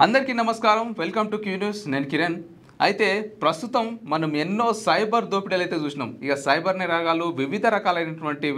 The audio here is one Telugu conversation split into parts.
అందరికీ నమస్కారం. Welcome to Q news. నేను కిరణ్. అయితే ప్రస్తుతం మనం ఎన్నో సైబర్ దోపిడీలు అయితే చూసినాం. ఇక సైబర్ నేరగాలు వివిధ రకాలైనటువంటి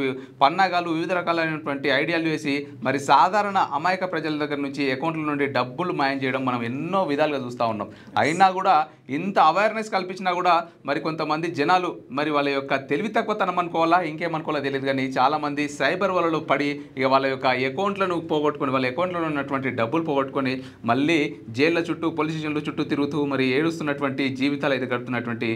పన్నాగాలు, వివిధ రకాలైనటువంటి ఐడియాలు వేసి మరి సాధారణ అమాయక ప్రజల దగ్గర నుంచి అకౌంట్ల నుండి డబ్బులు మాయం చేయడం మనం ఎన్నో విధాలుగా చూస్తూ ఉన్నాం. అయినా కూడా ఇంత అవేర్నెస్ కల్పించినా కూడా మరి కొంతమంది జనాలు మరి వాళ్ళ యొక్క తెలివి తక్కువతనం అనుకోవాలా ఇంకేమనుకోవాలో తెలియదు, కానీ చాలామంది సైబర్ వలలో పడి ఇక వాళ్ళ యొక్క అకౌంట్లను పోగొట్టుకొని వాళ్ళ అకౌంట్లో ఉన్నటువంటి డబ్బులు పోగొట్టుకొని మళ్ళీ జైళ్ళ చుట్టూ పోలీస్ స్టేషన్ల చుట్టూ తిరుగుతూ మరి ఏడుస్తున్నటువంటి జీవితాలు అయితే గడుపుతున్నటువంటి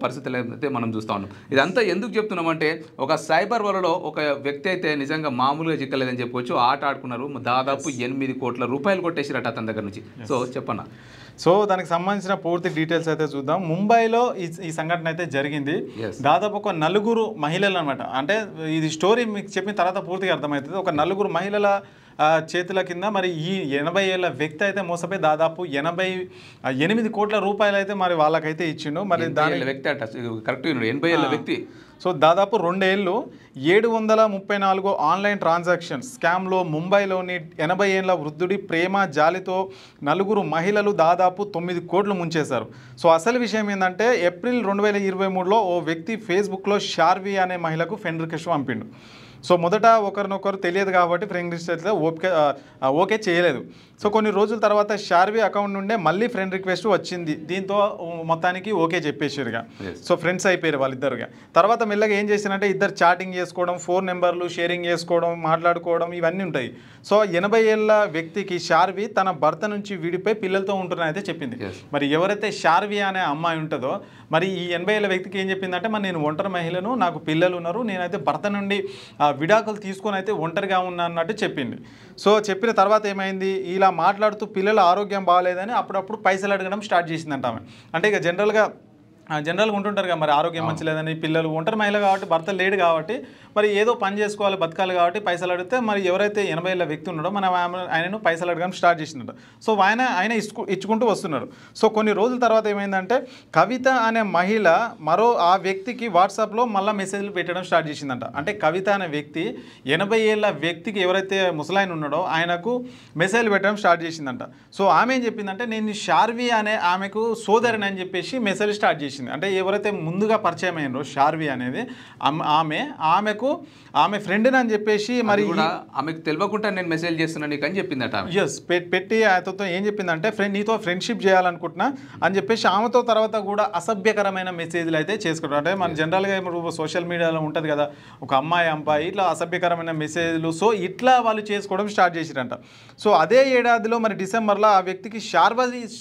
పరిస్థితులు అయితే మనం చూస్తూ ఉన్నాం. ఇదంతా ఎందుకు చెప్తున్నామంటే ఒక సైబర్ వలలో ఒక వ్యక్తి అయితే నిజంగా మామూలుగా చిక్కలేదని చెప్పవచ్చు. ఆట ఆడుకున్నారు, దాదాపు 8 కోట్ల రూపాయలు కొట్టేసిరట అతని దగ్గర నుంచి. సో చెప్పన్నా. సో దానికి సంబంధించిన పూర్తి డీటెయిల్స్ అయితే చూద్దాం. ముంబైలో ఈ సంఘటన అయితే జరిగింది. దాదాపు ఒక 4 మహిళలు అనమాట. అంటే ఇది స్టోరీ మీకు చెప్పిన తర్వాత పూర్తిగా అర్థమవుతుంది. ఒక 4 మహిళల చేతుల కింద మరి ఈ 80 ఏళ్ల వ్యక్తి అయితే మోసపోయి దాదాపు 88 కోట్ల రూపాయలు అయితే మరి వాళ్ళకైతే ఇచ్చిండు. మరి దాని వ్యక్తి అట కరెక్ట్ 80 ఏళ్ల వ్యక్తి. సో దాదాపు 2 ఏళ్ళు 734 ఆన్లైన్ ట్రాన్సాక్షన్ స్కామ్లో ముంబైలోని 80 ఏళ్ల వృద్ధుడి ప్రేమ జాలితో 4 మహిళలు దాదాపు 9 కోట్లు ముంచేశారు. సో అసలు విషయం ఏంటంటే ఏప్రిల్ 2023లో ఓ వ్యక్తి ఫేస్బుక్లో షార్వి అనే మహిళకు ఫ్రెండ్ రిక్వెస్ట్ పంపిండు. సో మొదట ఒకరినొకరు తెలియదు కాబట్టి ఫ్రెండ్ రిక్వెస్ట్ అయితే ఓకే చేయలేదు. సో కొన్ని రోజుల తర్వాత షార్వి అకౌంట్ నుండే మళ్ళీ ఫ్రెండ్ రిక్వెస్ట్ వచ్చింది. దీంతో మొత్తానికి ఓకే చెప్పేసారుగా. సో ఫ్రెండ్స్ అయిపోయారు వాళ్ళిద్దరుగా. తర్వాత మెల్లగా ఏం చేశారంటే ఇద్దరు చాటింగ్ చేసుకోవడం, ఫోన్ నెంబర్లు షేరింగ్ చేసుకోవడం, మాట్లాడుకోవడం ఇవన్నీ ఉంటాయి. సో 80 ఏళ్ల వ్యక్తికి షార్వి తన భర్త నుంచి విడిపోయి పిల్లలతో ఉంటున్నా అయితే చెప్పింది. మరి ఎవరైతే షార్వి అనే అమ్మాయి ఉంటుందో మరి ఈ 80 ఏళ్ల వ్యక్తికి ఏం చెప్పిందంటే మరి నేను ఒంటరి మహిళను, నాకు పిల్లలు ఉన్నారు, నేనైతే భర్త నుండి విడాకులు తీసుకొని అయితే ఒంటరిగా ఉన్నా అన్నట్టు చెప్పింది. సో చెప్పిన తర్వాత ఏమైంది, ఇలా మాట్లాడుతూ పిల్లల ఆరోగ్యం బాగాలేదని అప్పుడప్పుడు పైసలు అడగడం స్టార్ట్ చేసిందంట ఆమె. అంటే ఇక జనరల్గా ఉంటుంటారు కదా, మరి ఆరోగ్యం మంచి లేదని, పిల్లలు ఒంటరి మహిళ కాబట్టి భర్త లేడు కాబట్టి మరి ఏదో పని చేసుకోవాలి బతకాలి కాబట్టి పైసలు అడిగితే మరి ఎవరైతే 80 ఏళ్ల వ్యక్తి ఉన్నాడో మనం ఆయనను పైసలు అడగడం స్టార్ట్ చేసిందట. సో ఆయన ఇచ్చుకుంటూ వస్తున్నారు. సో కొన్ని రోజుల తర్వాత ఏమైందంటే కవిత అనే మహిళ ఆ వ్యక్తికి వాట్సాప్లో మళ్ళీ మెసేజ్లు పెట్టడం స్టార్ట్ చేసిందంట. అంటే కవిత అనే వ్యక్తి 80 ఏళ్ల వ్యక్తికి ఎవరైతే ముసలాయన ఉన్నాడో ఆయనకు మెసేజ్లు పెట్టడం స్టార్ట్ చేసిందంట. సో ఆమె ఏం చెప్పిందంటే నేను షార్వి అనే ఆమెకు సోదరిని అని చెప్పేసి మెసేజ్ స్టార్ట్ చేసింది. అంటే ఎవరైతే ముందుగా పరిచయం అయినరో షార్వి అనేది ఆమె ఫ్రెండ్ని అని చెప్పేసి మరి ఆమెకు తెలియకుండా నేను మెసేజ్ చేస్తున్నాను నీకు అని చెప్పిందట. ఎస్ పెట్టి ఆయనతో ఏం చెప్పిందంటే నీతో ఫ్రెండ్షిప్ చేయాలనుకుంటున్నా అని చెప్పేసి ఆమెతో తర్వాత కూడా అసభ్యకరమైన మెసేజ్లు అయితే చేసుకుంటారు. అంటే మన జనరల్గా ఇప్పుడు సోషల్ మీడియాలో ఉంటుంది కదా ఒక అమ్మాయి ఇట్లా అసభ్యకరమైన మెసేజ్లు. సో ఇట్లా వాళ్ళు చేసుకోవడం స్టార్ట్ చేసిరంట. సో అదే ఏడాదిలో మరి డిసెంబర్లో ఆ వ్యక్తికి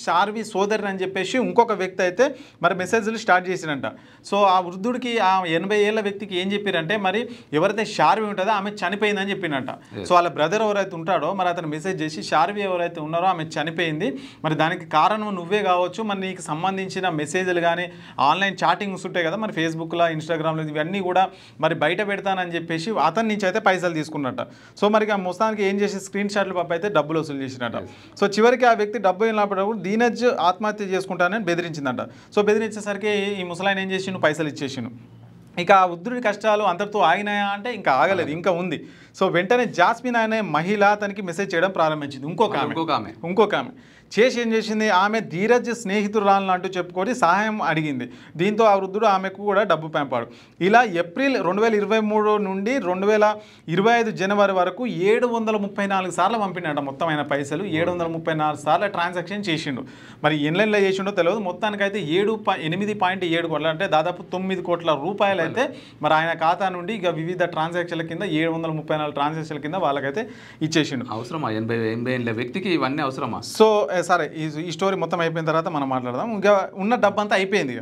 షార్వి సోదరిని అని చెప్పేసి ఇంకొక వ్యక్తి అయితే మరి మెసేజ్లు స్టార్ట్ చేసిరంట. సో ఆ వృద్ధుడికి ఆ 80 ఏళ్ల వ్యక్తికి ఏం చెప్పారంటే మరి ఎవరైతే షార్వి ఉంటుందో ఆమె చనిపోయిందని చెప్పిందంట. సో వాళ్ళ బ్రదర్ ఎవరైతే ఉంటాడో మరి అతను మెసేజ్ చేసి షార్వి ఎవరైతే ఉన్నారో ఆమె చనిపోయింది, మరి దానికి కారణం నువ్వే కావచ్చు, మరి నీకు సంబంధించిన మెసేజ్లు కానీ ఆన్లైన్ చాటింగ్స్ ఉంటాయి కదా మరి ఫేస్బుక్లో ఇన్స్టాగ్రామ్లో ఇవన్నీ కూడా మరి బయట పెడతానని చెప్పేసి అతని నుంచి అయితే పైసలు తీసుకున్నట్ట. సో మరి ఆ మొత్తానికి ఏం చేసి స్క్రీన్ షాట్లు పంపి అయితే డబ్బులు వసూలు చేసినట్ట. సో చివరికి ఆ వ్యక్తి డబ్బు ఇవ్వనప్పుడు దీనజ్ ఆత్మహత్య చేసుకుంటానని బెదిరించిందంట. సో బెదిరించేసరికి ఈ ముసలాయన ఏం చేసిండు, పైసలు ఇచ్చేసిండు. ఇక ఆ వృద్ధుడి కష్టాలు అంతటితో ఆగినాయా అంటే ఇంకా ఆగలేదు, ఇంకా ఉంది. సో వెంటనే జాస్మిన్ అనే మహిళ తనకి మెసేజ్ చేయడం ప్రారంభించింది. ఇంకొక ఆమె చేసి ఏం చేసింది, ఆమె ధీరజ్ స్నేహితురాలను అంటూ చెప్పుకొని సహాయం అడిగింది. దీంతో ఆ వృద్ధుడు ఆమెకు కూడా డబ్బు పంపాడు. ఇలా ఏప్రిల్ 2023 నుండి 2025 జనవరి వరకు 734 సార్లు పంపినాడు మొత్తం ఆయన పైసలు. 734 సార్లు ట్రాన్సాక్షన్ చేసిండు. మరి ఎన్లైన్లో చేసిండో తెలియదు. మొత్తానికైతే 8.7 కోట్ల అంటే దాదాపు 9 కోట్ల రూపాయలు అయితే మరి ఆయన ఖాతా నుండి ఇక వివిధ ట్రాన్సాక్షన్ల కింద 734 ట్రాన్సాక్షన్ల కింద వాళ్ళకైతే ఇచ్చేసిండు. అవసరమా 80 ఏళ్ల వ్యక్తికి ఇవన్నీ అవసరమా? సో సరే ఈ స్టోరీ మొత్తం అయిపోయిన తర్వాత మనం మాట్లాడదాం. ఇంకా ఉన్న డబ్బు అంతా అయిపోయింది.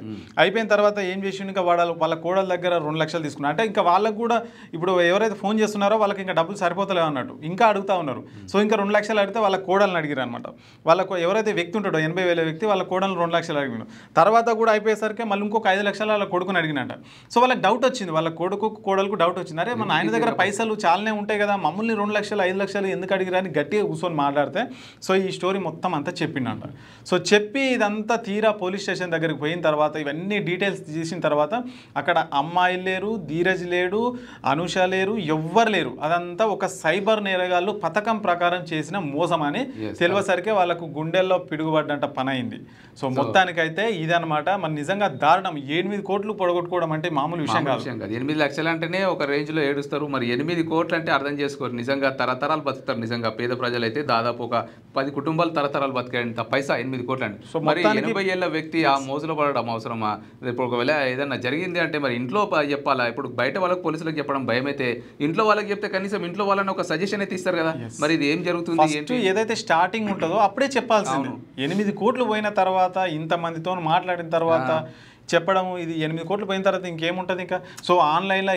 అయిపోయిన తర్వాత ఏం చేసిండు, ఇంకా వాళ్ళ కోడల దగ్గర 2 లక్షలు తీసుకున్నారు. అంటే ఇంకా వాళ్ళకు కూడా ఇప్పుడు ఎవరైతే ఫోన్ చేస్తున్నారో వాళ్ళకి ఇంకా డబ్బులు సరిపోతలేవు అన్నట్టు ఇంకా అడుగుతా ఉన్నారు. సో ఇంకా 2 లక్షలు అడిగితే వాళ్ళ కోడలను అడిగారు అనమాట. వాళ్ళకు ఎవరైతే వ్యక్తి ఉంటాడో 80 ఏళ్ల వ్యక్తి వాళ్ళ కోడలు 2 లక్షలు అడిగినాడు. తర్వాత కూడా అయిపోయేసరికి మళ్ళీ ఇంకొక 5 లక్షలు వాళ్ళ కొడుకుని అడిగినట్ట. సో వాళ్ళకి డౌట్ వచ్చింది, వాళ్ళ కోడలకు డౌట్ వచ్చింది, అరే మన ఆయన దగ్గర పైసలు చాలానే ఉంటాయి కదా, మమ్మల్ని 2 లక్షలు 5 లక్షలు ఎందుకు అడిగిరా అని గట్టిగా కూర్చొని మాట్లాడితే సో ఈ స్టోరీ మొత్తం అంతా చెప్పిండంట. సో చెప్పి ఇదంతా తీరా పోలీస్ స్టేషన్ దగ్గరికి పోయిన తర్వాత ఇవన్నీ డీటెయిల్స్ తీసిన తర్వాత అక్కడ అమ్మాయిలు లేరు, ధీరజ్ లేడు, అనుష లేరు, ఎవ్వరు లేరు. అదంతా ఒక సైబర్ నేరగాళ్ళు పథకం ప్రకారం చేసిన మోసం అని తెలియసరికే వాళ్ళకు గుండెల్లో పిడుగుపడ్డంట పని అయింది. సో మొత్తానికైతే ఇదనమాట. మన నిజంగా దారుణం. 8 కోట్లు పొడగొట్టుకోవడం అంటే మామూలు విషయం కాదు. 8 లక్షలు అంటేనే ఒక రేంజ్లో ఏడుస్తారు. మరి 8 కోట్లు అంటే అర్థం చేసుకోరు. నిజంగా తరతరాలు బతుకుతారు. నిజంగా పేద ప్రజలు అయితే దాదాపు ఒక 10 కుటుంబాలు తరతరాలు బతికేంత పైసా 8 కోట్లు అండి. సో మరి 80 ఏళ్ళ వ్యక్తి ఆ మోజులో పడడం అవసరమా? ఇప్పుడు ఒకవేళ ఏదైనా జరిగింది అంటే మరి ఇంట్లో చెప్పాలా? ఇప్పుడు బయట వాళ్ళకి పోలీసులకు చెప్పడం భయం అయితే ఇంట్లో వాళ్ళకి చెప్తే కనీసం ఇంట్లో వాళ్ళని ఒక సజెషన్ అయితే ఇస్తారు కదా. మరి ఇది ఏం జరుగుతుంది ఏంటి? ఏదైతే స్టార్టింగ్ ఉంటుందో అప్పుడే చెప్పాల్సింది. 8 కోట్లు పోయిన తర్వాత ఇంతమందితో మాట్లాడిన తర్వాత చెప్పడం, ఇది 8 కోట్లు పోయిన తర్వాత ఇంకేముంటుంది ఇంకా. సో ఆన్లైన్లో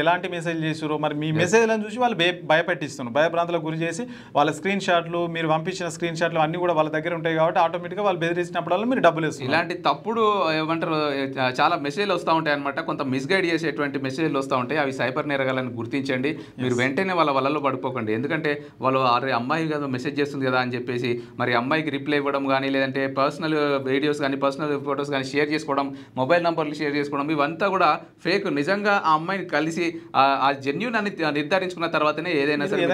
ఎలాంటి మెసేజ్ చేసారో మరి మీ మెసేజ్లను చూసి వాళ్ళు భయపెట్టిస్తున్నారు, భయభ్రాంతులకు గురి చేసి వాళ్ళ స్క్రీన్ షాట్లు, మీరు పంపించిన స్క్రీన్ షాట్లు అన్నీ కూడా వాళ్ళ దగ్గర ఉంటాయి కాబట్టి ఆటోమేటిక్గా వాళ్ళు బెదిరించినప్పుడల్లా మీరు డబ్బులు వేస్తారు. ఇలాంటి తప్పుడు ఏమంటారు చాలా మెసేజ్లు వస్తూ ఉంటాయి అనమాట. కొంత మిస్గైడ్ చేసేటువంటి మెసేజ్లు వస్తూ ఉంటాయి. అవి సైబర్ నేరగాలని గుర్తించండి. మీరు వెంటనే వాళ్ళ వలలో పడిపోకండి. ఎందుకంటే వాళ్ళు అమ్మాయి కదా మెసేజ్ చేస్తుంది కదా అని చెప్పేసి మరి అమ్మాయికి రిప్లై ఇవ్వడం కానీ, లేదంటే పర్సనల్ వీడియోస్ కానీ పర్సనల్ ఫొటోస్ కానీ షేర్ చేసుకోవడం, మొబైల్ నంబర్లు షేర్ చేసుకోవడం, ఇవంతా కూడా ఫేక్. నిజంగా ఆ అమ్మాయిని కలిసి ఆ జెన్యూన్ అని నిర్ధారించుకున్న తర్వాతనే ఏదైనా సరే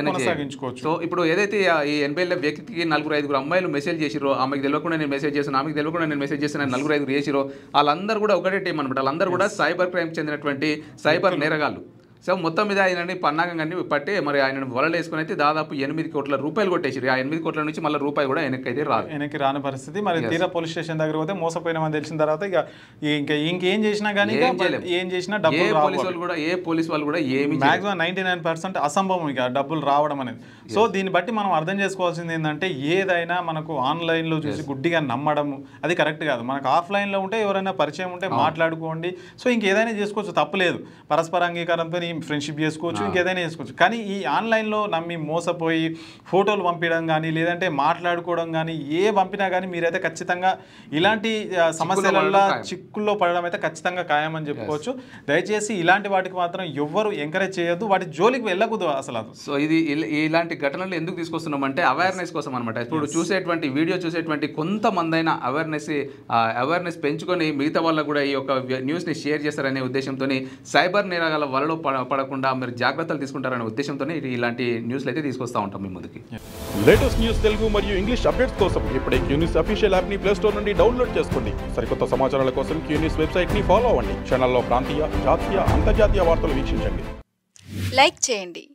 కొనసాగించుకోవచ్చు. సో ఇప్పుడు ఏదైతే ఈ 80 ఏళ్ళ వ్యక్తికి 4-5 అమ్మాయిలు మెసేజ్ చేసిరో, ఆమెకు తెలియకుండా నేను మెసేజ్ చేశాను, ఆమెకు తెలియకుండా నేను మెసేజ్ చేశాను, 4-5 చేసిరో, వాళ్ళందరూ కూడా ఒకటే టీం అనమాట. వాళ్ళందరూ కూడా సైబర్ క్రైమ్ చెందినటువంటి సైబర్ నేరగాళ్ళు. సో మొత్తం మీద ఆయనని పన్నాగంగాన్ని పట్టి మరి ఆయనను వలలు వేసుకుని అయితే దాదాపు 8 కోట్ల రూపాయలు కొట్టేసారు. ఆ 8 కోట్ల నుంచి మళ్ళీ రూపాయి కూడా వెనక్కి రాని పరిస్థితి. మరి తీరా పోలీస్ స్టేషన్ దగ్గర పోతే మోసపోయినామని తెలిసిన తర్వాత ఇంకేం చేసినా కానీ ఏం చేసినా డబ్బులు ఏ పోలీస్ వాళ్ళు కూడా ఏమి మాక్సిమం 99% అసంభవం ఇక డబ్బులు రావడం అనేది. సో దీన్ని బట్టి మనం అర్థం చేసుకోవాల్సింది ఏంటంటే ఏదైనా మనకు ఆన్లైన్లో చూసి గుడ్డిగా నమ్మడం అది కరెక్ట్ కాదు. మనకు ఆఫ్లైన్లో ఉంటే ఎవరైనా పరిచయం ఉంటే మాట్లాడుకోండి. సో ఇంకేదైనా చేసుకోవచ్చు, తప్పులేదు. పరస్పర అంగీకారంతో ఫ్రెండ్షిప్ చేసుకోవచ్చు, ఇంకేదైనా చేసుకోవచ్చు. కానీ ఈ ఆన్లైన్లో నమ్మి మోసపోయి ఫోటోలు పంపించడం కానీ, లేదంటే మాట్లాడుకోవడం కానీ, పంపినా కానీ మీరైతే ఖచ్చితంగా ఇలాంటి సమస్యలలో చిక్కుల్లో పడడం అయితే ఖచ్చితంగా ఖాయమని చెప్పుకోవచ్చు. దయచేసి ఇలాంటి వాటికి మాత్రం ఎవ్వరు ఎంకరేజ్ చేయొద్దు, వాటి జోలికి వెళ్ళకూడదు అసలు. సో ఇది ఇలాంటి ఘటనలు ఎందుకు తీసుకొస్తున్నామంటే అవేర్నెస్ కోసం అనమాట. ఇప్పుడు చూసేటువంటి వీడియో చూసేటువంటి కొంతమందైనా అవేర్నెస్ పెంచుకొని మిగతా వాళ్ళకు కూడా ఈ యొక్క న్యూస్ని షేర్ చేస్తారనే ఉద్దేశంతో సైబర్ నేరగాల వలలో పడకుండా మీరు జాగ్రత్తలు తీసుకుంటారనే ఉద్దేశంతో ఇలాంటి న్యూస్లు అయితే తీసుకొస్తా ఉంటాం మీ ముందుకి. లేటెస్ట్ న్యూస్ తెలుగు మరియు ఇంగ్లీష్ అప్డేట్స్ కోసం ఇప్పుడే క్యూన్యూస్ అఫీషియల్ యాప్ ని ప్లే స్టోర్ నుండి డౌన్లోడ్ చేసుకోండి. సరికొత్త సమాచారాల కోసం క్యూన్యూస్ వెబ్సైట్ ని ఫాలో అవ్వండి. ఛానల్లో ప్రాంతీయ, జాతీయ, అంతర్జాతీయ వార్తలు వీక్షించండి. లైక్ చేయండి.